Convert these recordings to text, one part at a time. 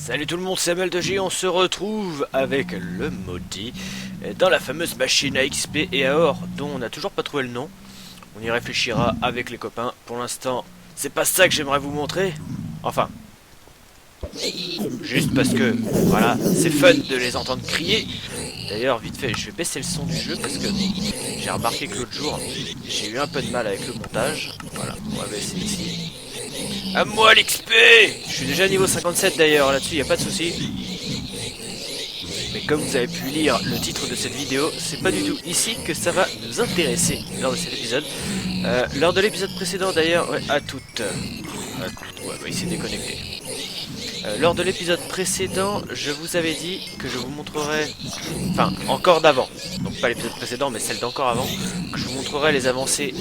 Salut tout le monde, c'est ML2G, on se retrouve avec le maudit dans la fameuse machine à XP et à or dont on n'a toujours pas trouvé le nom. On y réfléchira avec les copains. Pour l'instant, c'est pas ça que j'aimerais vous montrer. Enfin, juste parce que, voilà, c'est fun de les entendre crier. D'ailleurs, vite fait, je vais baisser le son du jeu parce que j'ai remarqué que l'autre jour, j'ai eu un peu de mal avec le montage. Voilà, on va baisser ici. À moi l'XP. Je suis déjà niveau 57 d'ailleurs, là-dessus, y a pas de souci. Mais comme vous avez pu lire le titre de cette vidéo, c'est pas du tout ici que ça va nous intéresser lors de cet épisode. Lors de l'épisode précédent d'ailleurs, ouais, à toutes. Ouais, bah, il s'est déconnecté. Lors de l'épisode précédent, je vous avais dit que je vous montrerai, enfin encore d'avant, donc pas l'épisode précédent mais celle d'encore avant, que je vous montrerai les avancées.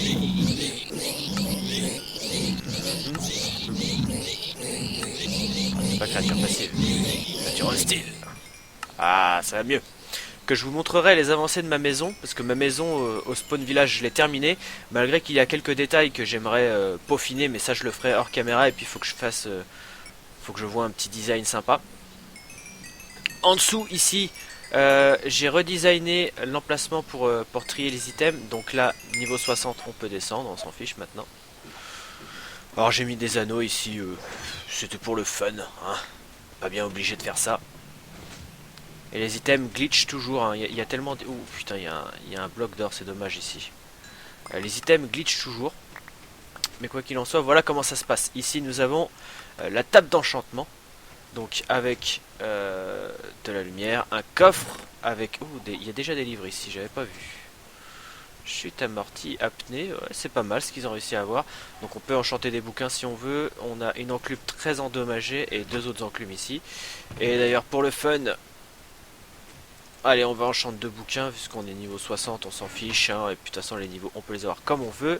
C'est pas créature passive, créature hostile. Ah, ça va mieux. Que je vous montrerai les avancées de ma maison, parce que ma maison au spawn village je l'ai terminée, malgré qu'il y a quelques détails que j'aimerais peaufiner, mais ça je le ferai hors caméra, et puis il faut que je fasse, faut que je vois un petit design sympa. En dessous ici, j'ai redesigné l'emplacement pour trier les items, donc là niveau 60 on peut descendre, on s'en fiche maintenant. Alors j'ai mis des anneaux ici, c'était pour le fun, hein. Pas bien obligé de faire ça. Et les items glitch toujours, hein. Y a tellement de... Ouh putain, il y a un bloc d'or, c'est dommage ici. Les items glitch toujours. Mais quoi qu'il en soit, voilà comment ça se passe. Ici nous avons la table d'enchantement. Donc avec de la lumière, un coffre avec... Ouh, il y a déjà des livres ici, j'avais pas vu. Chute amortie, apnée, ouais, c'est pas mal ce qu'ils ont réussi à avoir. Donc on peut enchanter des bouquins si on veut. On a une enclume très endommagée et deux autres enclumes ici. Et d'ailleurs pour le fun... Allez, on va enchanter deux bouquins, puisqu'on est niveau 60, on s'en fiche, hein, et puis de toute façon les niveaux, on peut les avoir comme on veut.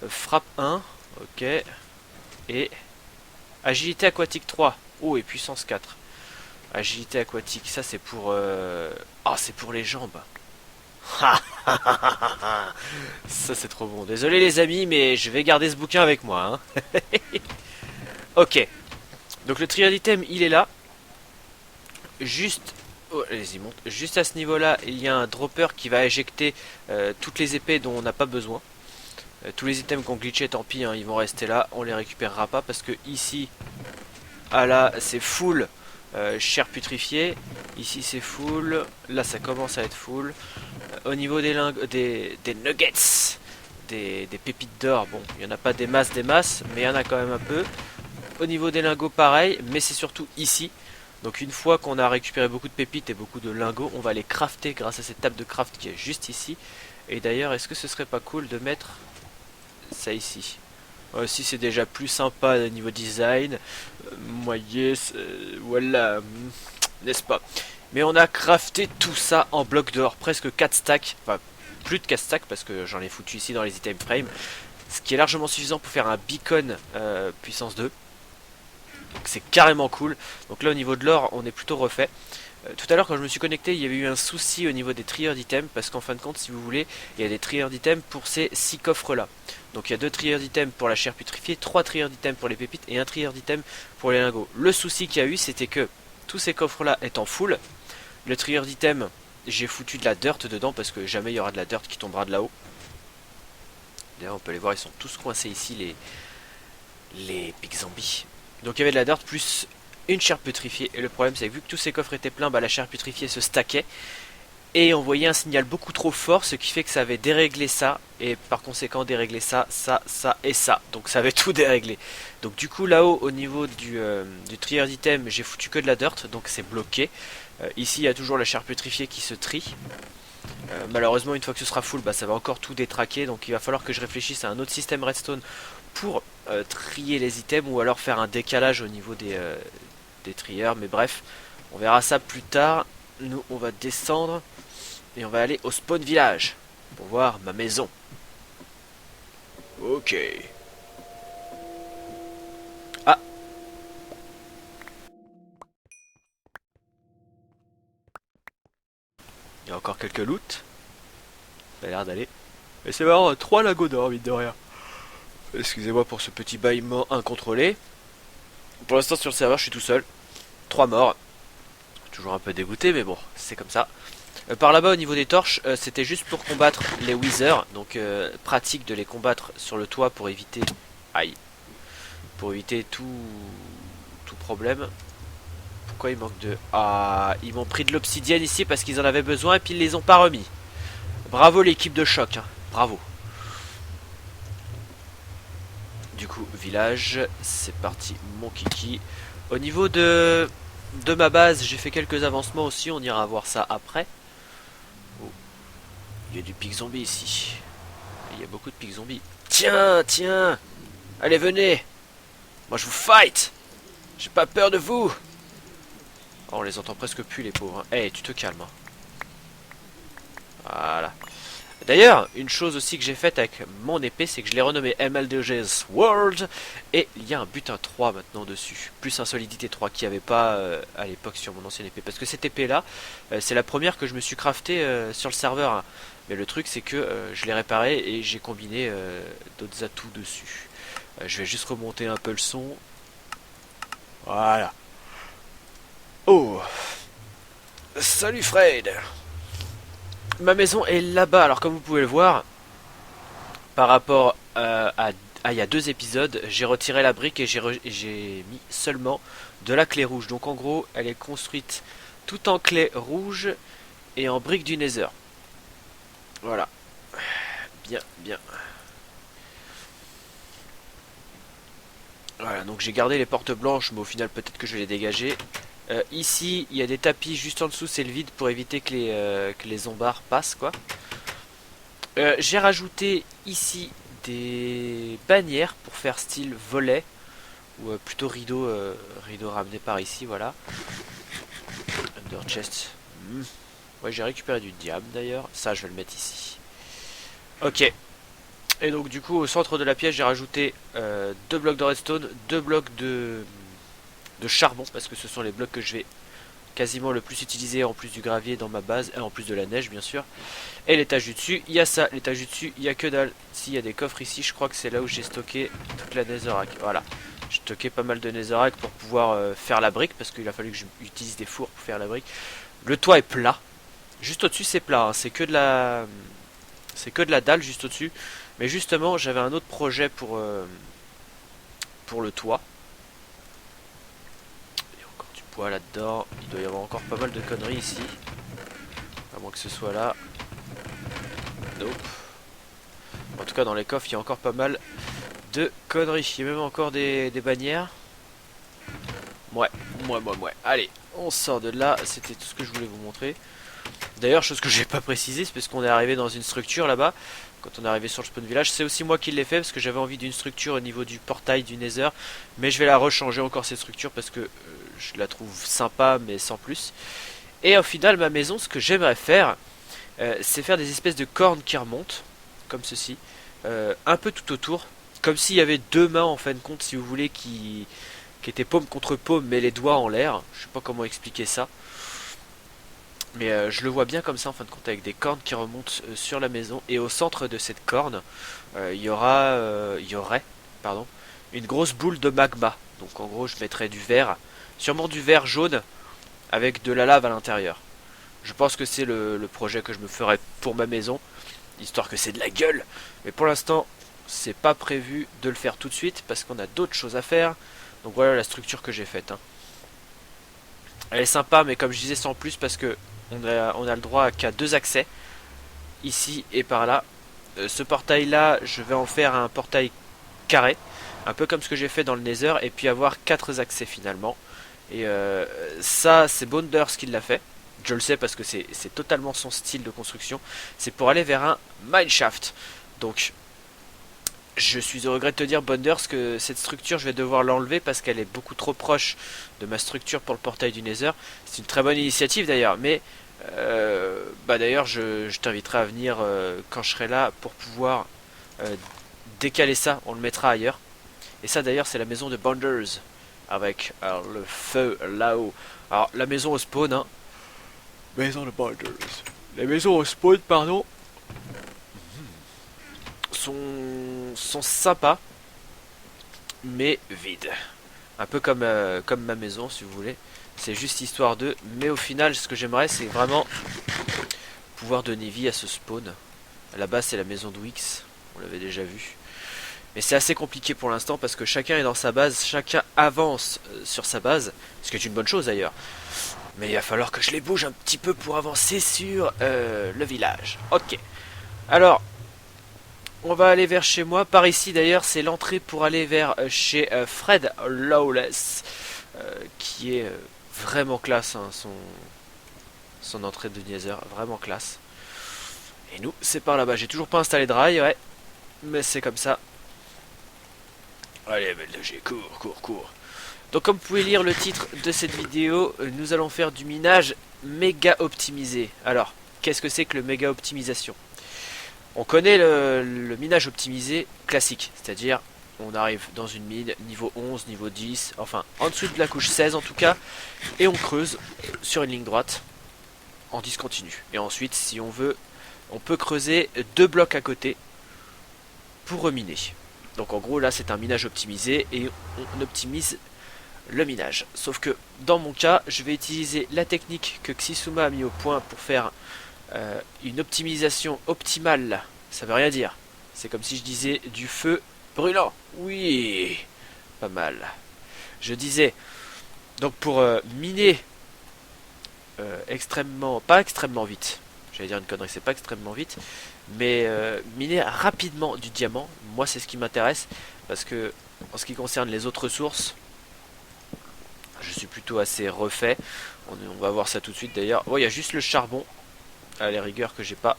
Frappe 1, ok, et agilité aquatique 3, oh, et puissance 4. Agilité aquatique, ça c'est pour... Ah, c'est pour les jambes. Ça c'est trop bon. Désolé les amis, mais je vais garder ce bouquin avec moi. Hein. Ok, donc le trial item, il est là. Juste... Oh, allez-y, monte. Juste à ce niveau-là, il y a un dropper qui va éjecter toutes les épées dont on n'a pas besoin. Tous les items qu'on glitché, tant pis, hein, ils vont rester là. On les récupérera pas parce que ici, ah là, c'est full chair putrifiée. Ici, c'est full. Là, ça commence à être full. Au niveau des nuggets, des pépites d'or, bon, il n'y en a pas des masses, mais il y en a quand même un peu. Au niveau des lingots, pareil, mais c'est surtout ici. Donc une fois qu'on a récupéré beaucoup de pépites et beaucoup de lingots, on va les crafter grâce à cette table de craft qui est juste ici. Et d'ailleurs, est-ce que ce serait pas cool de mettre ça ici? Si c'est déjà plus sympa au niveau design. Moi yes, voilà, n'est-ce pas? Mais on a crafté tout ça en blocs d'or, presque 4 stacks, enfin plus de 4 stacks parce que j'en ai foutu ici dans les item frames. Ce qui est largement suffisant pour faire un beacon puissance 2. Donc c'est carrément cool. Donc là au niveau de l'or on est plutôt refait. Tout à l'heure quand je me suis connecté il y avait eu un souci au niveau des trieurs d'items. Parce qu'en fin de compte si vous voulez il y a des trieurs d'items pour ces 6 coffres là. Donc il y a 2 trieurs d'items pour la chair putrifiée, 3 trieurs d'items pour les pépites et un trieur d'items pour les lingots. Le souci qu'il y a eu c'était que tous ces coffres là étant full, le trieur d'items j'ai foutu de la dirt dedans. Parce que jamais il y aura de la dirt qui tombera de là-haut. D'ailleurs on peut les voir, ils sont tous coincés ici les big zombies. Donc il y avait de la dirt plus une chair putrifiée. Et le problème c'est que vu que tous ces coffres étaient pleins, bah, la chair putrifiée se stackait. Et on voyait un signal beaucoup trop fort, ce qui fait que ça avait déréglé ça. Et par conséquent déréglé ça, ça et ça. Donc ça avait tout déréglé. Donc du coup là-haut au niveau du trieur d'item, j'ai foutu que de la dirt. Donc c'est bloqué. Ici il y a toujours la chair putrifiée qui se trie. Malheureusement une fois que ce sera full, bah, ça va encore tout détraquer. Donc il va falloir que je réfléchisse à un autre système redstone pour trier les items ou alors faire un décalage au niveau des trieurs. Mais bref, on verra ça plus tard. Nous on va descendre et on va aller au spawn village pour voir ma maison. Ok. Ah, il y a encore quelques loots. Ça a l'air d'aller. Et c'est marrant, 3 lagos d'or vite de rien. Excusez-moi pour ce petit bâillement incontrôlé. Pour l'instant sur le serveur je suis tout seul. 3 morts. Toujours un peu dégoûté, mais bon, c'est comme ça. Par là-bas, au niveau des torches, c'était juste pour combattre les Withers. Donc, pratique de les combattre sur le toit pour éviter... Aïe. Pour éviter tout problème. Pourquoi il manque de... Ah, ils m'ont pris de l'obsidienne ici parce qu'ils en avaient besoin et puis ils les ont pas remis. Bravo l'équipe de choc, hein. Bravo. Du coup, village, c'est parti, mon kiki. Au niveau de ma base, j'ai fait quelques avancements aussi, on ira voir ça après. Oh, il y a du pic zombie ici. Il y a beaucoup de pic zombies. Tiens, tiens. Allez, venez. Moi, je vous fight. J'ai pas peur de vous. Oh, on les entend presque plus, les pauvres. Eh, hey, tu te calmes. Voilà. D'ailleurs, une chose aussi que j'ai faite avec mon épée, c'est que je l'ai renommé MLDG's World. Et il y a un butin 3 maintenant dessus. Plus un solidité 3 qu'il n'y avait pas à l'époque sur mon ancienne épée. Parce que cette épée là, c'est la première que je me suis craftée sur le serveur. Hein. Mais le truc c'est que je l'ai réparée et j'ai combiné d'autres atouts dessus. Je vais juste remonter un peu le son. Voilà. Oh. Salut Fred. Ma maison est là-bas, alors comme vous pouvez le voir, par rapport à il y a 2 épisodes, j'ai retiré la brique et j'ai mis seulement de la clé rouge. Donc en gros, elle est construite tout en clé rouge et en brique du Nether. Voilà. Bien, bien. Voilà, donc j'ai gardé les portes blanches, mais au final peut-être que je vais les dégager. Ici, il y a des tapis juste en dessous, c'est le vide pour éviter que les zombards passent, quoi. J'ai rajouté ici des bannières pour faire style volet, ou plutôt rideau, rideau ramené par ici, voilà. Under chest. Ouais, j'ai récupéré du diable d'ailleurs, ça je vais le mettre ici. Ok. Et donc du coup au centre de la pièce j'ai rajouté 2 blocs de redstone, 2 blocs de charbon, parce que ce sont les blocs que je vais quasiment le plus utiliser en plus du gravier dans ma base, et en plus de la neige bien sûr. Et l'étage du dessus, il y a ça, l'étage du dessus, il y a que dalle. S'il y a des coffres ici, je crois que c'est là où j'ai stocké toute la netherrack. Voilà, j'ai stocké pas mal de netherrack pour pouvoir faire la brique, parce qu'il a fallu que j'utilise des fours pour faire la brique. Le toit est plat, juste au-dessus c'est plat, hein. C'est que de la dalle juste au-dessus. Mais justement, j'avais un autre projet pour le toit. Il y a encore du poids là-dedans. Il doit y avoir encore pas mal de conneries ici. À moins que ce soit là. Nope. En tout cas, dans les coffres, il y a encore pas mal de conneries. Il y a même encore des bannières. Ouais. Allez, on sort de là. C'était tout ce que je voulais vous montrer. D'ailleurs, chose que je n'ai pas précisé, c'est parce qu'on est arrivé dans une structure là-bas. Quand on est arrivé sur le spawn village, c'est aussi moi qui l'ai fait parce que j'avais envie d'une structure au niveau du portail du Nether. Mais je vais la rechanger encore cette structure parce que je la trouve sympa mais sans plus. Et au final, ma maison, ce que j'aimerais faire, c'est faire des espèces de cornes qui remontent, comme ceci, un peu tout autour. Comme s'il y avait 2 mains en fin de compte, si vous voulez, qui étaient paume contre paume mais les doigts en l'air. Je sais pas comment expliquer ça. Mais je le vois bien comme ça en fin de compte avec des cornes qui remontent sur la maison. Et au centre de cette corne, il y aurait une grosse boule de magma. Donc en gros je mettrais du verre, sûrement du verre jaune avec de la lave à l'intérieur. Je pense que c'est le projet que je me ferai pour ma maison, histoire que c'est de la gueule. Mais pour l'instant c'est pas prévu de le faire tout de suite parce qu'on a d'autres choses à faire. Donc voilà la structure que j'ai faite, hein. Elle est sympa mais comme je disais sans plus parce que on a le droit qu'à 2 accès, ici et par là. Ce portail là, je vais en faire un portail carré, un peu comme ce que j'ai fait dans le Nether, et puis avoir 4 accès finalement. Et ça, c'est Bonders qui l'a fait. Je le sais parce que c'est totalement son style de construction. C'est pour aller vers un mineshaft. Donc, je suis au regret de te dire, Bonders, que cette structure, je vais devoir l'enlever parce qu'elle est beaucoup trop proche de ma structure pour le portail du Nether. C'est une très bonne initiative d'ailleurs, mais d'ailleurs, je t'inviterai à venir quand je serai là pour pouvoir décaler ça. On le mettra ailleurs. Et ça d'ailleurs, c'est la maison de Bonders avec le feu là-haut. Alors, la maison au spawn, hein. Maison de Bonders. Les maisons au spawn, pardon, sont sympas, mais vides. Un peu comme ma maison si vous voulez. C'est juste histoire de... Mais au final ce que j'aimerais c'est vraiment pouvoir donner vie à ce spawn. Là-bas c'est la maison de Wix, on l'avait déjà vu. Mais c'est assez compliqué pour l'instant parce que chacun est dans sa base, chacun avance sur sa base, ce qui est une bonne chose d'ailleurs. Mais il va falloir que je les bouge un petit peu pour avancer sur le village. Ok. Alors, on va aller vers chez moi. Par ici d'ailleurs, c'est l'entrée pour aller vers chez Fred Lawless, qui est vraiment classe, hein, son entrée de Nether, vraiment classe. Et nous, c'est par là-bas. J'ai toujours pas installé de rail, ouais, mais c'est comme ça. Allez, belle de G, cours, cours, cours. Donc comme vous pouvez lire le titre de cette vidéo, nous allons faire du minage méga optimisé. Alors, qu'est-ce que c'est que le méga optimisation? On connaît le minage optimisé classique, c'est-à-dire on arrive dans une mine niveau 11, niveau 10, enfin en dessous de la couche 16 en tout cas, et on creuse sur une ligne droite en discontinu. Et ensuite, si on veut, on peut creuser 2 blocs à côté pour reminer. Donc en gros là c'est un minage optimisé et on optimise le minage. Sauf que dans mon cas je vais utiliser la technique que Xisuma a mis au point pour faire une optimisation optimale. Ça veut rien dire. C'est comme si je disais du feu brûlant. Oui, pas mal. Je disais donc pour miner pas extrêmement vite. J'allais dire une connerie, c'est pas extrêmement vite, mais miner rapidement du diamant, moi c'est ce qui m'intéresse, parce que en ce qui concerne les autres sources, je suis plutôt assez refait. On va voir ça tout de suite d'ailleurs. Oh, il y a juste le charbon, à la rigueur que j'ai pas.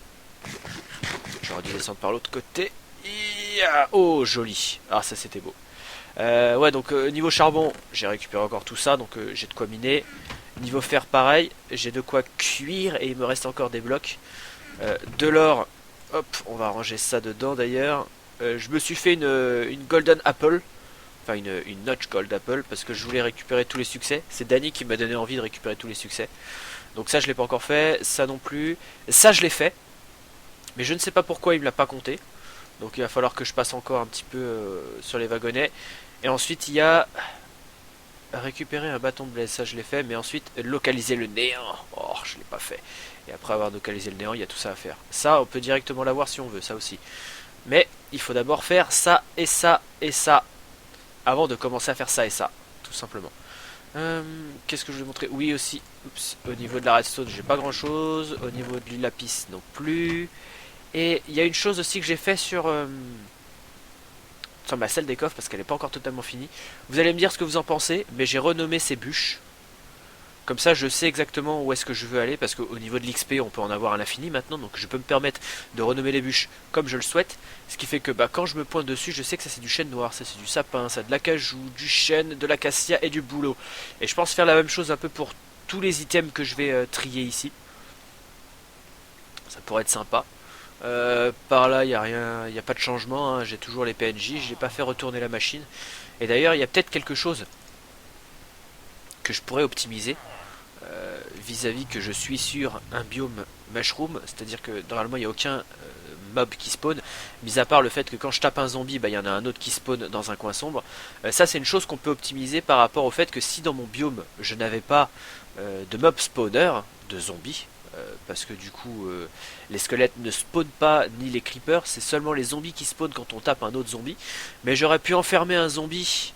J'aurais dû descendre par l'autre côté. Oh, joli. Ah, ça c'était beau. Ouais, donc niveau charbon, j'ai récupéré encore tout ça, donc j'ai de quoi miner. Niveau fer pareil, j'ai de quoi cuire et il me reste encore des blocs. De l'or, hop, on va ranger ça dedans d'ailleurs. Je me suis fait une golden apple, enfin une notch gold apple parce que je voulais récupérer tous les succès. C'est Danny qui m'a donné envie de récupérer tous les succès. Donc ça je l'ai pas encore fait, ça non plus. Ça je l'ai fait, mais je ne sais pas pourquoi il me l'a pas compté. Donc il va falloir que je passe encore un petit peu sur les wagonnets. Et ensuite il y a récupérer un bâton de blaze, ça je l'ai fait, mais ensuite localiser le néant, oh je l'ai pas fait. Et après avoir localisé le néant, il y a tout ça à faire. Ça on peut directement l'avoir si on veut, ça aussi. Mais il faut d'abord faire ça et ça et ça avant de commencer à faire ça et ça, tout simplement. Qu'est-ce que je vais montrer? Oui aussi, oups, au niveau de la redstone j'ai pas grand chose, au niveau du lapis non plus. Et il y a une chose aussi que j'ai fait sur ma salle des coffres parce qu'elle n'est pas encore totalement finie. Vous allez me dire ce que vous en pensez, mais j'ai renommé ces bûches. Comme ça je sais exactement où est-ce que je veux aller, parce qu'au niveau de l'XP on peut en avoir à l'infini maintenant, donc je peux me permettre de renommer les bûches comme je le souhaite. Ce qui fait que quand je me pointe dessus, je sais que ça c'est du chêne noir, ça c'est du sapin, ça de l'acajou, du chêne, de l'acacia et du bouleau. Et je pense faire la même chose un peu pour tous les items que je vais trier ici. Ça pourrait être sympa. Par là il n'y a rien, il n'y a pas de changement, hein. J'ai toujours les PNJ, je n'ai pas fait retourner la machine. Et d'ailleurs il y a peut-être quelque chose que je pourrais optimiser vis-à-vis que je suis sur un biome mushroom, c'est-à-dire que normalement il n'y a aucun mob qui spawn, mis à part le fait que quand je tape un zombie, il y en a un autre qui spawn dans un coin sombre. Ça c'est une chose qu'on peut optimiser par rapport au fait que si dans mon biome je n'avais pas de mob spawner, de zombies, parce que du coup les squelettes ne spawnent pas ni les creepers, c'est seulement les zombies qui spawnent quand on tape un autre zombie. Mais j'aurais pu enfermer un zombie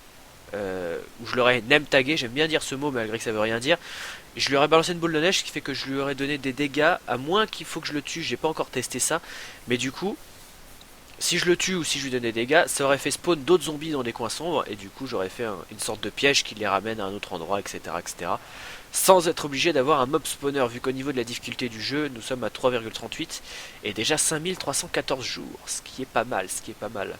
où je l'aurais name tagué, j'aime bien dire ce mot malgré que ça veut rien dire. Je lui aurais balancé une boule de neige, ce qui fait que je lui aurais donné des dégâts, à moins qu'il faut que je le tue, j'ai pas encore testé ça. Mais du coup, si je le tue ou si je lui donne des dégâts, ça aurait fait spawn d'autres zombies dans des coins sombres, et du coup j'aurais fait une sorte de piège qui les ramène à un autre endroit, etc. etc. Sans être obligé d'avoir un mob spawner, vu qu'au niveau de la difficulté du jeu, nous sommes à 3,38 et déjà 5314 jours, ce qui est pas mal, ce qui est pas mal.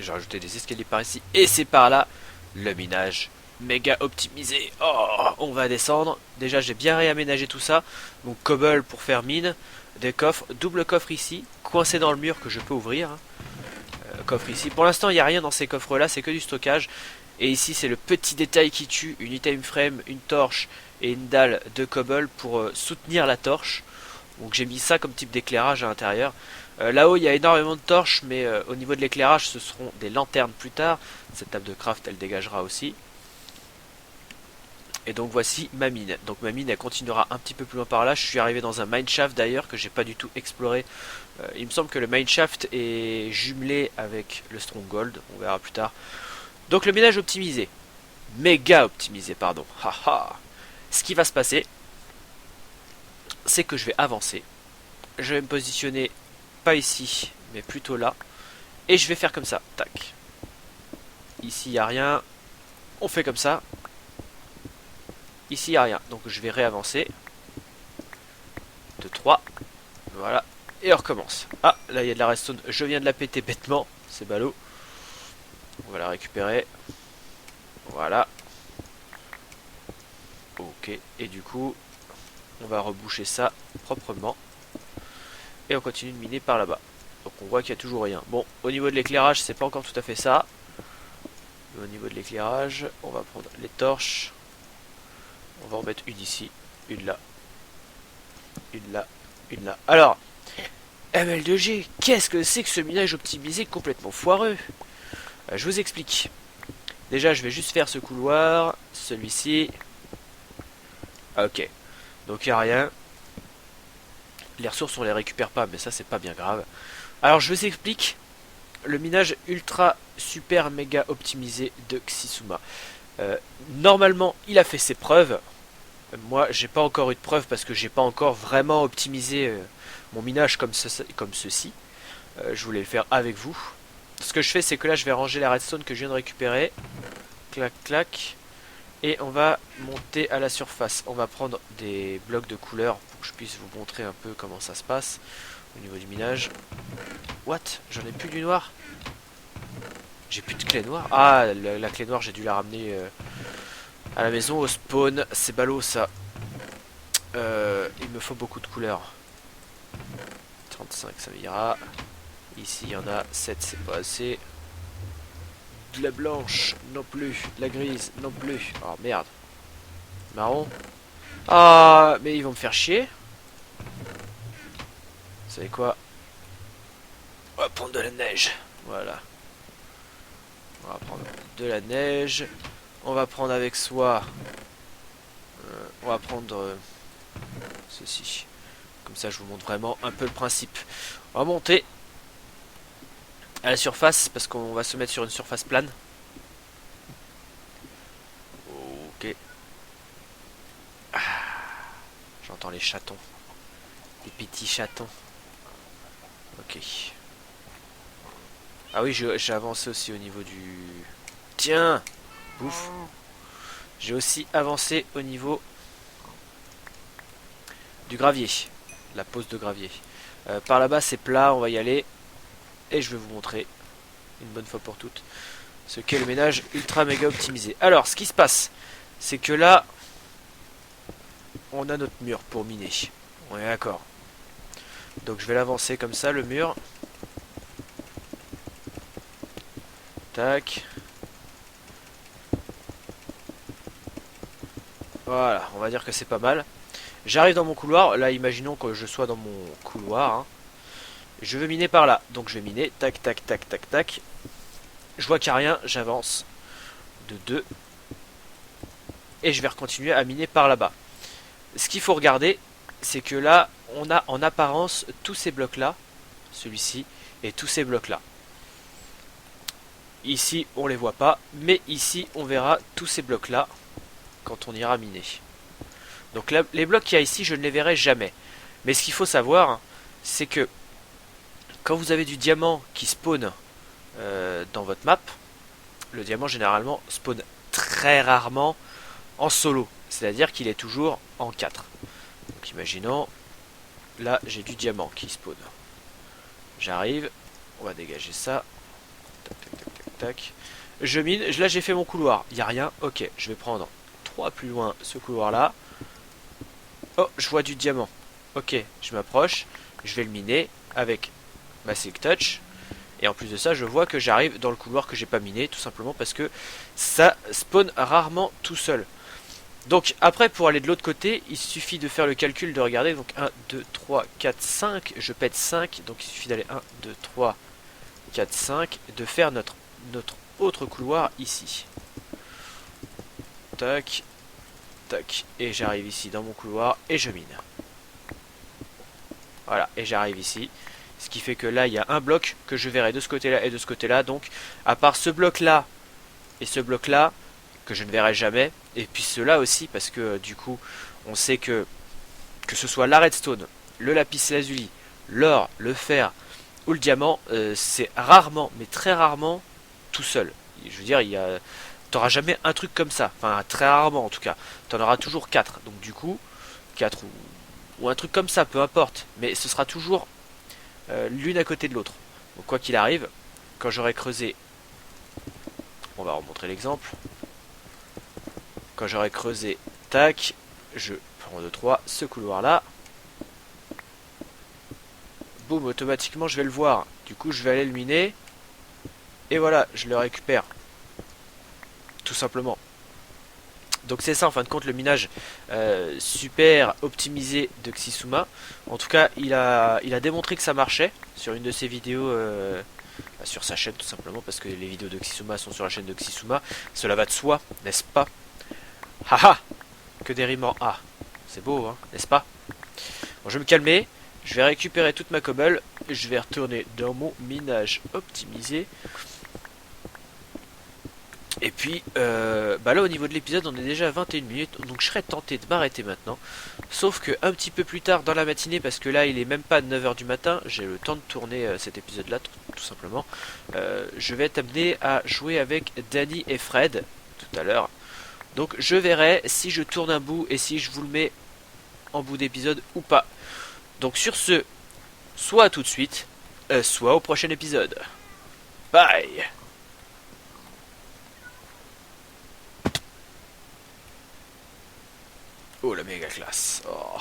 J'ai rajouté des escaliers par ici, et c'est par là, le minage méga optimisé. Oh, on va descendre. Déjà j'ai bien réaménagé tout ça. Donc cobble pour faire mine, des coffres, double coffre ici, coincé dans le mur que je peux ouvrir. Coffre ici. Pour l'instant il n'y a rien dans ces coffres là, c'est que du stockage. Et ici c'est le petit détail qui tue, une item frame, une torche et une dalle de cobble pour soutenir la torche. Donc j'ai mis ça comme type d'éclairage à l'intérieur. Là-haut il y a énormément de torches, mais au niveau de l'éclairage ce seront des lanternes plus tard. Cette table de craft elle dégagera aussi. Et donc voici ma mine. Donc ma mine elle continuera un petit peu plus loin par là. Je suis arrivé dans un mineshaft d'ailleurs que j'ai pas du tout exploré. Il me semble que le mineshaft est jumelé avec le stronghold. On verra plus tard. Donc le minage optimisé. Méga optimisé pardon. Haha. Ce qui va se passer, c'est que je vais avancer. Je vais me positionner pas ici, mais plutôt là. Et je vais faire comme ça. Tac. Ici il n'y a rien. On fait comme ça. Ici il n'y a rien. Donc je vais réavancer. 2, 3. Voilà. Et on recommence. Ah, là il y a de la redstone. Je viens de la péter bêtement. C'est ballot. On va la récupérer. Voilà. Ok. Et du coup, on va reboucher ça proprement. Et on continue de miner par là-bas. Donc on voit qu'il n'y a toujours rien. Bon, au niveau de l'éclairage, c'est pas encore tout à fait ça. Mais au niveau de l'éclairage, on va prendre les torches. On va en mettre une ici, une là. Une là, une là. Alors, ML2G, qu'est-ce que c'est que ce minage optimisé complètement foireux? Je vous explique. Déjà, je vais juste faire ce couloir, celui-ci. Ok, donc il n'y a rien. Les ressources, on les récupère pas, mais ça, c'est pas bien grave. Alors, je vous explique le minage ultra super méga optimisé de Xisuma. Normalement, il a fait ses preuves. Moi, j'ai pas encore eu de preuves parce que j'ai pas encore vraiment optimisé mon minage comme ceci. Je voulais le faire avec vous. Ce que je fais, c'est que là, je vais ranger la redstone que je viens de récupérer. Clac, clac. Et on va monter à la surface. On va prendre des blocs de couleur pour que je puisse vous montrer un peu comment ça se passe au niveau du minage. What? J'en ai plus du noir? J'ai plus de clé noire? Ah, la clé noire, j'ai dû la ramener à la maison au spawn. C'est ballot ça. Il me faut beaucoup de couleurs. 35, ça ira. Ici, il y en a 7, c'est pas assez. De la blanche, non plus. De la grise, non plus. Oh merde. Marron. Ah, mais ils vont me faire chier. Vous savez quoi? On va prendre de la neige. Voilà. On va prendre de la neige. On va prendre avec soi. On va prendre ceci. Comme ça, je vous montre vraiment un peu le principe. On va monter à la surface parce qu'on va se mettre sur une surface plane. Ok. Ah, j'entends les chatons. Les petits chatons. Ok. Ah oui, j'ai avancé aussi au niveau du... Tiens! Ouf! J'ai aussi avancé au niveau du gravier. La pose de gravier. Par là-bas, c'est plat, on va y aller. Et je vais vous montrer, une bonne fois pour toutes, ce qu'est le ménage ultra méga optimisé. Alors, ce qui se passe, c'est que là, on a notre mur pour miner. On est d'accord. Donc je vais l'avancer comme ça, le mur. Tac. Voilà, on va dire que c'est pas mal. J'arrive dans mon couloir. Là, imaginons que je sois dans mon couloir. Hein. Je veux miner par là. Donc je vais miner. Tac, tac, tac, tac, tac. Je vois qu'il n'y a rien. J'avance de 2. Et je vais continuer à miner par là-bas. Ce qu'il faut regarder, c'est que là, on a en apparence tous ces blocs-là. Celui-ci et tous ces blocs-là. Ici, on les voit pas. Mais ici, on verra tous ces blocs-là quand on ira miner. Donc là, les blocs qu'il y a ici, je ne les verrai jamais. Mais ce qu'il faut savoir, c'est que quand vous avez du diamant qui spawn dans votre map, le diamant généralement spawn très rarement en solo. C'est-à-dire qu'il est toujours en 4. Donc imaginons, là j'ai du diamant qui spawn. J'arrive, on va dégager ça. Tac, tac, tac, tac, tac. Je mine, là j'ai fait mon couloir, il n'y a rien. Ok, je vais prendre 3 plus loin ce couloir-là. Oh, je vois du diamant. Ok, je m'approche, je vais le miner avec ma Silk Touch. Et en plus de ça, je vois que j'arrive dans le couloir que j'ai pas miné, tout simplement parce que ça spawn rarement tout seul. Donc après pour aller de l'autre côté, il suffit de faire le calcul de regarder. Donc 1, 2, 3, 4, 5. Je pète 5. Donc il suffit d'aller 1, 2, 3, 4, 5. De faire notre autre couloir ici. Tac. Tac. Et j'arrive ici dans mon couloir et je mine. Voilà. Et j'arrive ici. Ce qui fait que là il y a un bloc que je verrai de ce côté-là et de ce côté-là. Donc à part ce bloc-là et ce bloc-là, que je ne verrai jamais, et puis ceux-là aussi, parce que du coup, on sait que ce soit la redstone, le lapis lazuli, l'or, le fer ou le diamant, c'est rarement, mais très rarement, tout seul. Je veux dire, t'auras jamais un truc comme ça, enfin très rarement en tout cas, t'en auras toujours 4, donc du coup, 4 ou un truc comme ça, peu importe, mais ce sera toujours l'une à côté de l'autre. Donc quoi qu'il arrive, quand j'aurai creusé, on va remontrer l'exemple. Quand j'aurai creusé, tac, je prends 2, 3, ce couloir-là. Boum, automatiquement, je vais le voir. Du coup, je vais aller le miner. Et voilà, je le récupère. Tout simplement. Donc c'est ça, en fin de compte, le minage super optimisé de Xisuma. En tout cas, il a démontré que ça marchait sur une de ses vidéos, sur sa chaîne tout simplement, parce que les vidéos de Xisuma sont sur la chaîne de Xisuma. Cela va de soi, n'est-ce pas? Haha, que des rimes en A. C'est beau, hein, n'est-ce pas? Bon, je vais me calmer. Je vais récupérer toute ma cobble. Je vais retourner dans mon minage optimisé. Et puis, bah là au niveau de l'épisode, on est déjà à 21 minutes. Donc je serais tenté de m'arrêter maintenant. Sauf que un petit peu plus tard dans la matinée, parce que là il est même pas 9h du matin, j'ai le temps de tourner cet épisode là, tout simplement. Je vais être amené à jouer avec Danny et Fred tout à l'heure. Donc je verrai si je tourne un bout et si je vous le mets en bout d'épisode ou pas. Donc sur ce, soit à tout de suite, soit au prochain épisode. Bye. Oh la méga classe. Oh.